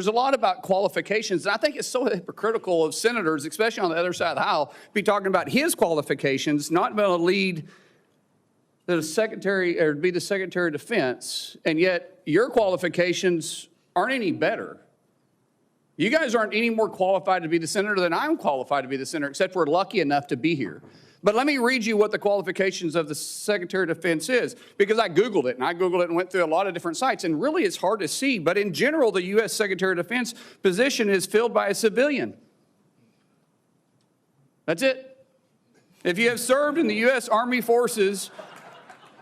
There's a lot about qualifications, and I think it's so hypocritical of senators, especially on the other side of the aisle, be talking about his qualifications, not being able to lead the secretary or be the Secretary of Defense, and yet your qualifications aren't any better. You guys aren't any more qualified to be the senator than I'm qualified to be the senator, except we're lucky enough to be here. But let me read you what the qualifications of the Secretary of Defense is, because I Googled it, and went through a lot of different sites, and really it's hard to see. But in general, the U.S. Secretary of Defense position is filled by a civilian. That's it. If you have served in the U.S. Army Forces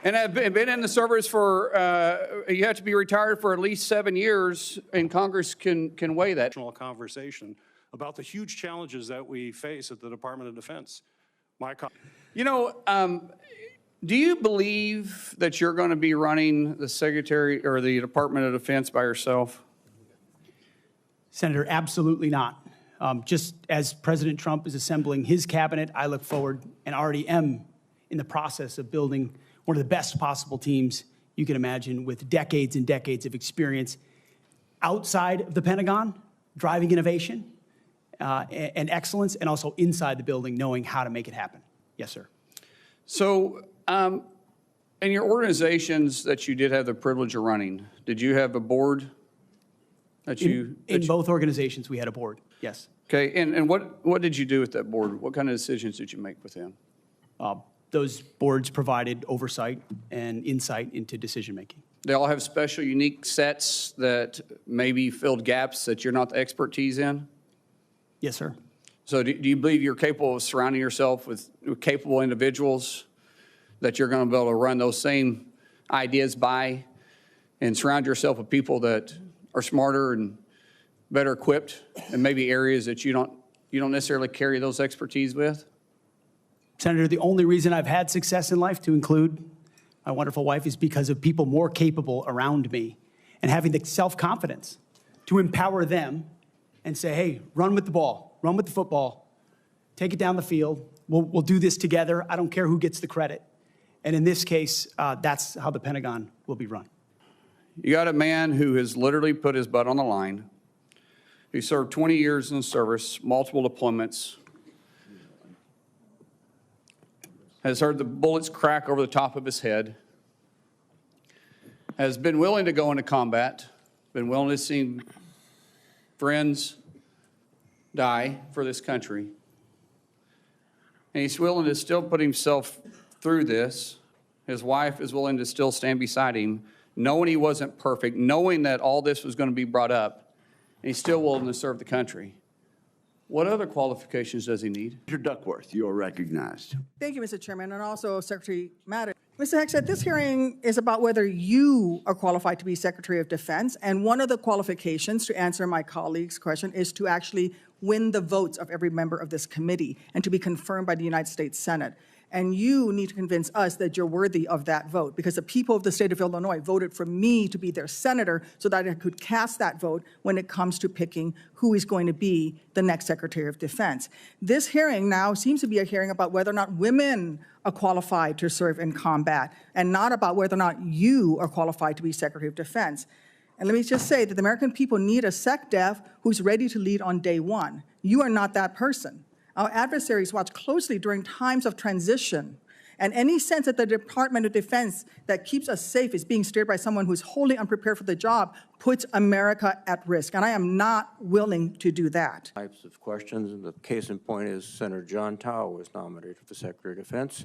and have been in the service for, you have to be retired for at least 7 years, and Congress can weigh that. Conversation about the huge challenges that we face at the Department of Defense. You know, do you believe that you're going to be running the Secretary or the Department of Defense by yourself? Senator, absolutely not. Just as President Trump is assembling his cabinet, I look forward and already am in the process of building one of the best possible teams you can imagine, with decades and decades of experience outside of the Pentagon, driving innovation and excellence, and also inside the building, knowing how to make it happen. Yes, sir. So in your organizations that you did have the privilege of running, did you have a board that you... In both organizations, we had a board, yes. Okay, and what did you do with that board? What kind of decisions did you make with them? Those boards provided oversight and insight into decision-making. They all have special, unique sets that maybe filled gaps that you're not the expertise in? Yes, sir. So do you believe you're capable of surrounding yourself with capable individuals that you're going to be able to run those same ideas by, and surround yourself with people that are smarter and better equipped in maybe areas that you don't necessarily carry those expertise with? Senator, the only reason I've had success in life, to include my wonderful wife, is because of people more capable around me and having the self-confidence to empower them and say, hey, run with the ball, run with the football, take it down the field. We'll do this together. I don't care who gets the credit. And in this case, that's how the Pentagon will be run. You got a man who has literally put his butt on the line, who served 20 years in the service, multiple deployments, has heard the bullets crack over the top of his head, has been willing to go into combat, been willing to see friends die for this country. And he's willing to still put himself through this. His wife is willing to still stand beside him, knowing he wasn't perfect, knowing that all this was going to be brought up, and he's still willing to serve the country. What other qualifications does he need? Mr. Duckworth, you are recognized. Thank you, Mr. Chairman, and also Secretary Madden. Mr. Hegseth, this hearing is about whether you are qualified to be Secretary of Defense, and one of the qualifications, to answer my colleague's question, is to actually win the votes of every member of this committee and to be confirmed by the United States Senate. And you need to convince us that you're worthy of that vote, because the people of the state of Illinois voted for me to be their senator so that I could cast that vote when it comes to picking who is going to be the next Secretary of Defense. This hearing now seems to be a hearing about whether or not women are qualified to serve in combat, and not about whether or not you are qualified to be Secretary of Defense. And let me just say that the American people need a SecDef who's ready to lead on day one. You are not that person. Our adversaries watch closely during times of transition, and any sense that the Department of Defense that keeps us safe is being steered by someone who's wholly unprepared for the job puts America at risk, and I am not willing to do that. Types of questions, and the case in point is Senator John Tao was nominated for Secretary of Defense.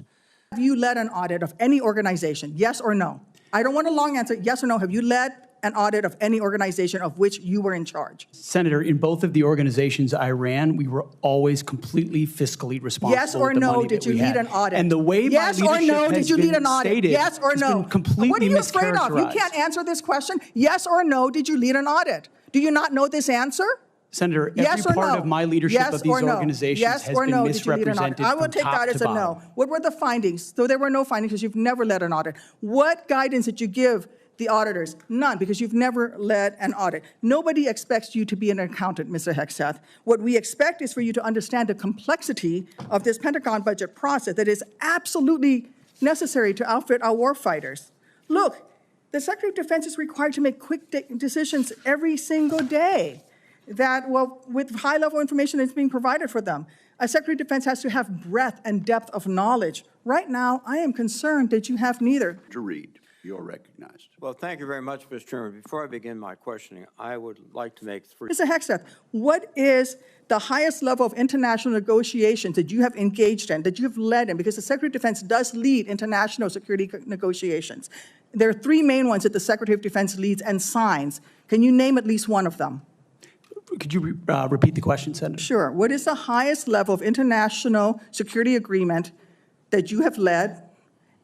Have you led an audit of any organization, yes or no? I don't want a long answer, yes or no. Have you led an audit of any organization of which you were in charge? Senator, in both of the organizations I ran, we were always completely fiscally responsible. Yes or no, did you lead an audit? And the way yes my or leadership no, has did you lead an audit? stated Yes or no? Been completely what are you afraid of? You mischaracterized. can't answer this question. Yes or no, did you lead an audit? Do you not know this answer? Senator, yes every part no? of my leadership yes of these organizations yes has or been no, misrepresented I will take that as a no. What were the findings? So there were no findings because you've never led an audit. What guidance did you give the auditors? None, because you've never led an audit. Nobody expects you to be an accountant, Mr. Hegseth. What we expect is for you to understand the complexity of this Pentagon budget process that is absolutely necessary to outfit our warfighters. Look, The Secretary of Defense is required to make quick decisions every single day that, well, with high-level information that's being provided for them. A Secretary of Defense has to have breadth and depth of knowledge. Right now, I am concerned that you have neither. To read, you're recognized. Well, thank you very much, Mr. Chairman. Before I begin my questioning, I would like to make three. Mr. Hegseth, what is the highest level of international negotiations that you have engaged in, that you have led in? Because the Secretary of Defense does lead international security negotiations. There are three main ones that the Secretary of Defense leads and signs. Can you name at least one of them? Could you repeat the question, Senator? Sure. What is the highest level of international security agreement that you have led?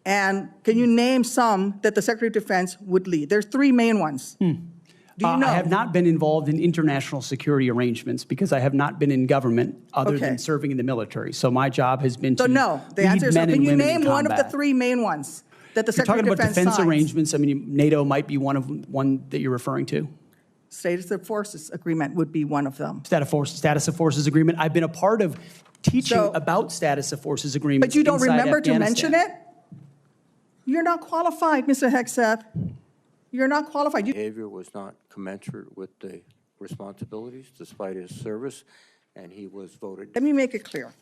And can you name some that the Secretary of Defense would lead? There's three main ones. Do you know? I have not been involved in international security arrangements because I have not been in government other Okay. than serving in the military. So my job has been to So no, the answer lead is no. men Can and you women in name one of the combat. three main ones that the You're Secretary talking of about Defense defense signs? arrangements. I mean, NATO might be one that you're referring to. Status of Forces Agreement would be one of them. Status of Forces Agreement. I've been a part of teaching So- about Status of Forces Agreements. But you don't inside remember to Afghanistan. mention it? You're not qualified, Mr. Hegseth. You're not qualified. Behavior was not commensurate with the responsibilities despite his service, and he was voted. Let me make it clear.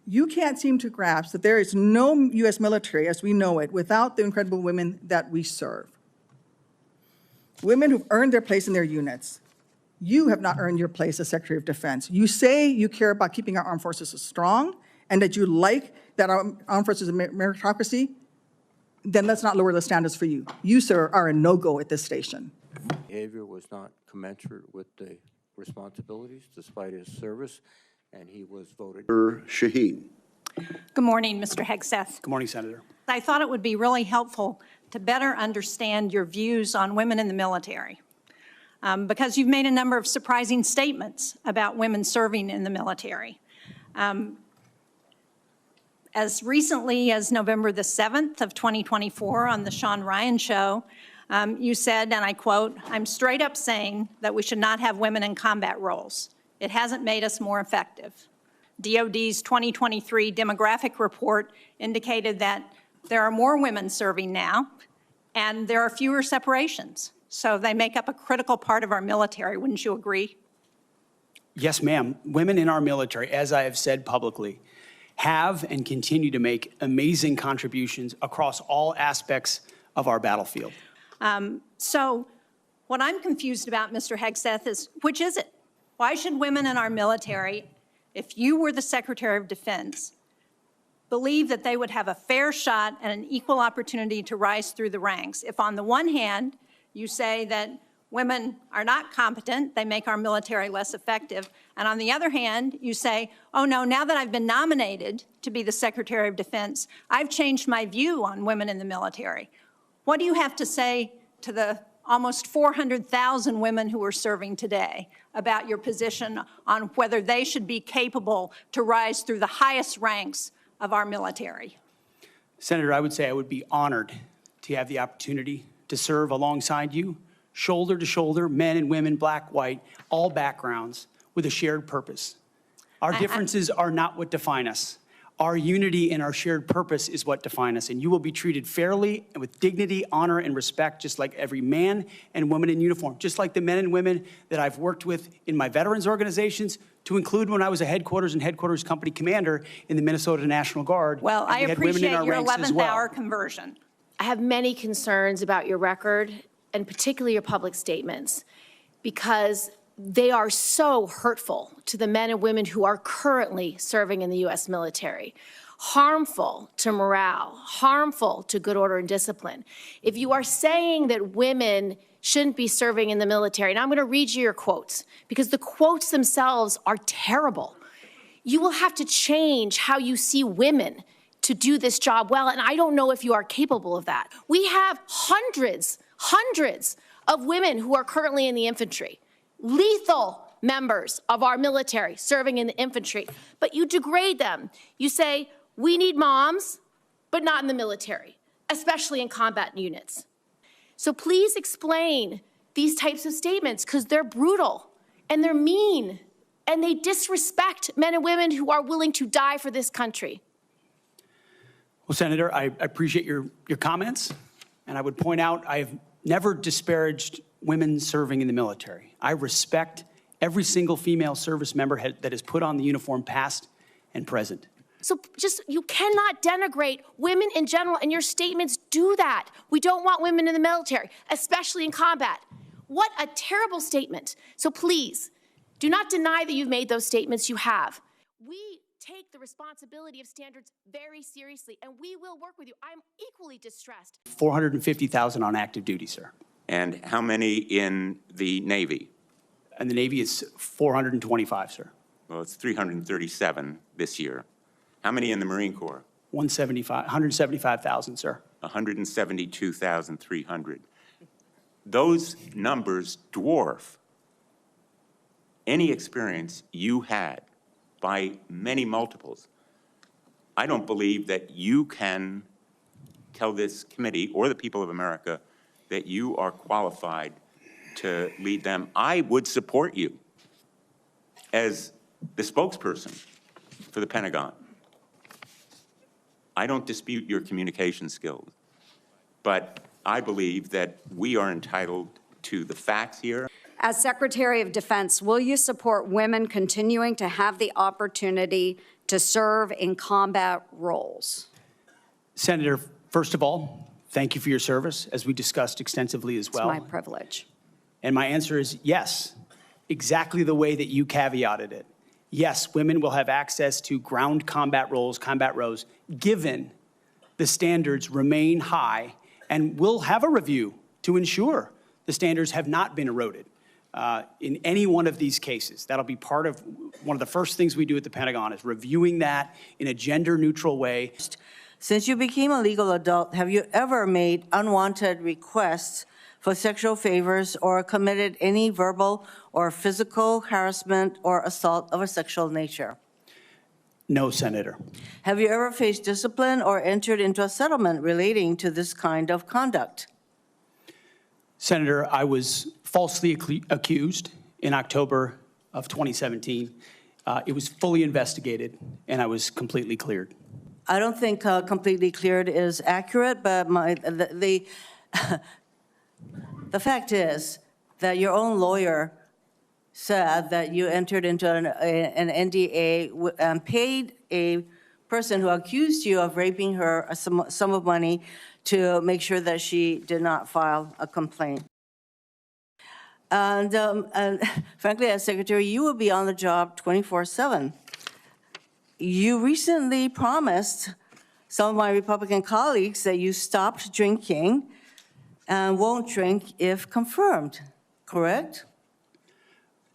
You can't seem to grasp that there is no U.S. military as we know it without the incredible women that we serve. Women who've earned their place in their units. You have not earned your place as Secretary of Defense. You say you care about keeping our armed forces strong and that you like that our armed forces are meritocracy, then let's not lower the standards for you. You, sir, are a no-go at this station. Behavior was not commensurate with the responsibilities despite his service, and he was voted. Shaheen. Good morning, Mr. Hegseth. Good morning, Senator. I thought it would be really helpful to better understand your views on women in the military, because you've made a number of surprising statements about women serving in the military. As recently as November the 7th of 2024 on the Sean Ryan Show, you said, and I quote, "I'm straight up saying that we should not have women in combat roles. It hasn't made us more effective." DOD's 2023 demographic report indicated that there are more women serving now, and there are fewer separations. So they make up a critical part of our military, wouldn't you agree? Yes, ma'am. Women in our military, as I have said publicly, have and continue to make amazing contributions across all aspects of our battlefield. So what I'm confused about, Mr. Hegseth, is which is it? Why should women in our military, if you were the Secretary of Defense, believe that they would have a fair shot and an equal opportunity to rise through the ranks? If on the one hand, you say that women are not competent, they make our military less effective, and on the other hand, you say, oh no, now that I've been nominated to be the Secretary of Defense, I've changed my view on women in the military. What do you have to say to the almost 400,000 women who are serving today about your position on whether they should be capable to rise through the highest ranks of our military? Senator, I would say I would be honored to have the opportunity to serve alongside you, shoulder to shoulder, men and women, black, white, all backgrounds, with a shared purpose. Our differences are not what define us. Our unity and our shared purpose is what define us, and you will be treated fairly and with dignity, honor, and respect, just like every man and woman in uniform, just like the men and women that I've worked with in my veterans organizations, to include when I was a headquarters and headquarters company commander in the Minnesota National Guard. Well, I and we had women in appreciate our your ranks as 11th well. hour conversion. I have many concerns about your record, and particularly your public statements, because they are so hurtful to the men and women who are currently serving in the U.S. military, harmful to morale, harmful to good order and discipline. If you are saying that women shouldn't be serving in the military, and I'm going to read you your quotes, because the quotes themselves are terrible. You will have to change how you see women to do this job well, and I don't know if you are capable of that. We have hundreds of women who are currently in the infantry, lethal members of our military serving in the infantry, but you degrade them. You say, we need moms, but not in the military, especially in combat units. So please explain these types of statements, because they're brutal and they're mean and they disrespect men and women who are willing to die for this country. Well, Senator, I appreciate your comments, And I would point out, I have never disparaged women serving in the military. I respect every single female service member that has put on the uniform, past and present. So just, you cannot denigrate women in general, and your statements do that. We don't want women in the military, especially in combat. What a terrible statement. So please, do not deny that you've made those statements. You have. We take the responsibility of standards very seriously, and we will work with you. I'm equally distressed. 450,000 on active duty, sir. And how many in the Navy? And the Navy is 425, sir. Well, it's 337 this year. How many in the Marine Corps? 175,000, sir. 172,300. Those numbers dwarf any experience you had by many multiples. I don't believe that you can tell this committee or the people of America that you are qualified to lead them. I would support you as the spokesperson for the Pentagon. I don't dispute your communication skills, but I believe that we are entitled to the facts here. As Secretary of Defense, will you support women continuing to have the opportunity to serve in combat roles? Senator, first of all, thank you for your service, as we discussed extensively as well. It's my privilege. And my answer is yes, exactly the way that you caveated it. Yes, women will have access to ground combat roles, given the standards remain high, and we'll have a review to ensure the standards have not been eroded in any one of these cases. That'll be part of one of the first things we do at the Pentagon, is reviewing that in a gender-neutral way. Since you became a legal adult, have you ever made unwanted requests for sexual favors or committed any verbal or physical harassment or assault of a sexual nature? No, Senator. Have you ever faced discipline or entered into a settlement relating to this kind of conduct? Senator, I was falsely accused in October of 2017. It was fully investigated, and I was completely cleared. I don't think completely cleared is accurate, but the fact is that your own lawyer said that you entered into an NDA and paid a person who accused you of raping her a sum of money to make sure that she did not file a complaint. And frankly, as Secretary, you will be on the job 24/7. You recently promised some of my Republican colleagues that you stopped drinking and won't drink if confirmed, correct?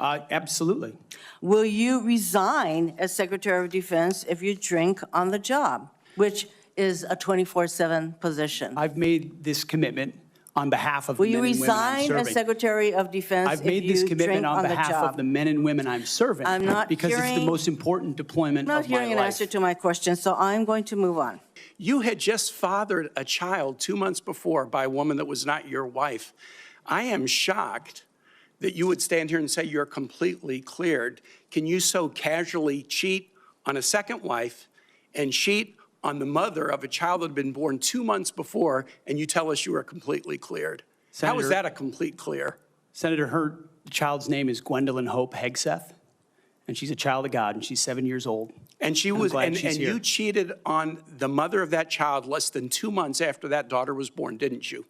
Absolutely. Will you resign as Secretary of Defense if you drink on the job, which is a 24/7 position? I've made this commitment on behalf of the Will men you and women I'm resign serving. as Secretary of Defense I've if made this you commitment drink on on the behalf of job? the men and women I'm serving. I'm not because it's the hearing- most important deployment I'm not of my hearing an life. answer to my question, so I'm going to move on. You had just fathered a child 2 months before by a woman that was not your wife. I am shocked that you would stand here and say you're completely cleared. Can you so casually cheat on a second wife and cheat on the mother of a child that had been born 2 months before, and you tell us you are completely cleared? How is Senator- that a complete clear? Senator, her child's name is Gwendolyn Hope Hegseth, and she's a child of God, and she's 7 years old. And she I'm was, glad and she's here. you cheated on the mother of that child less than 2 months after that daughter was born, didn't you?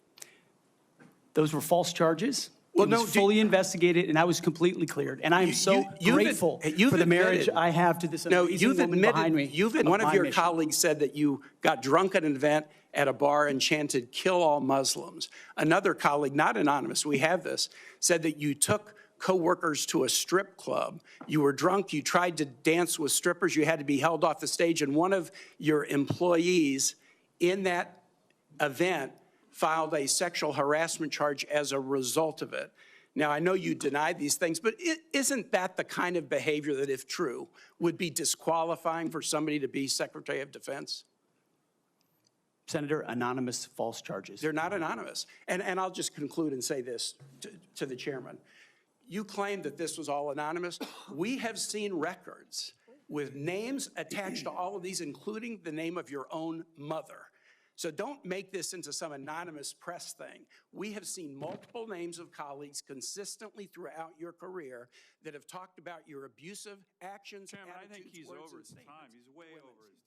Those were false charges. Well, It no, was fully investigated, and I was completely cleared. And I am so you've grateful you've for the marriage admitted- I have to this No, amazing you've woman behind me. admitted, one of my your mission. colleagues said that you got drunk at an event at a bar and chanted, "Kill all Muslims." Another colleague, not anonymous, we have this, said that you took coworkers to a strip club. You were drunk, you tried to dance with strippers, you had to be held off the stage, and one of your employees in that event filed a sexual harassment charge as a result of it. Now, I know you deny these things, but isn't that the kind of behavior that, if true, would be disqualifying for somebody to be Secretary of Defense? Senator, anonymous false charges. They're not anonymous. And I'll just conclude and say this to the chairman. You claim that this was all anonymous. We have seen records with names attached to all of these, including the name of your own mother. So don't make this into some anonymous press thing. We have seen multiple names of colleagues consistently throughout your career that have talked about your abusive actions, Chairman, I think attitudes, he's words, over and his time. statements He's way to women. over his time.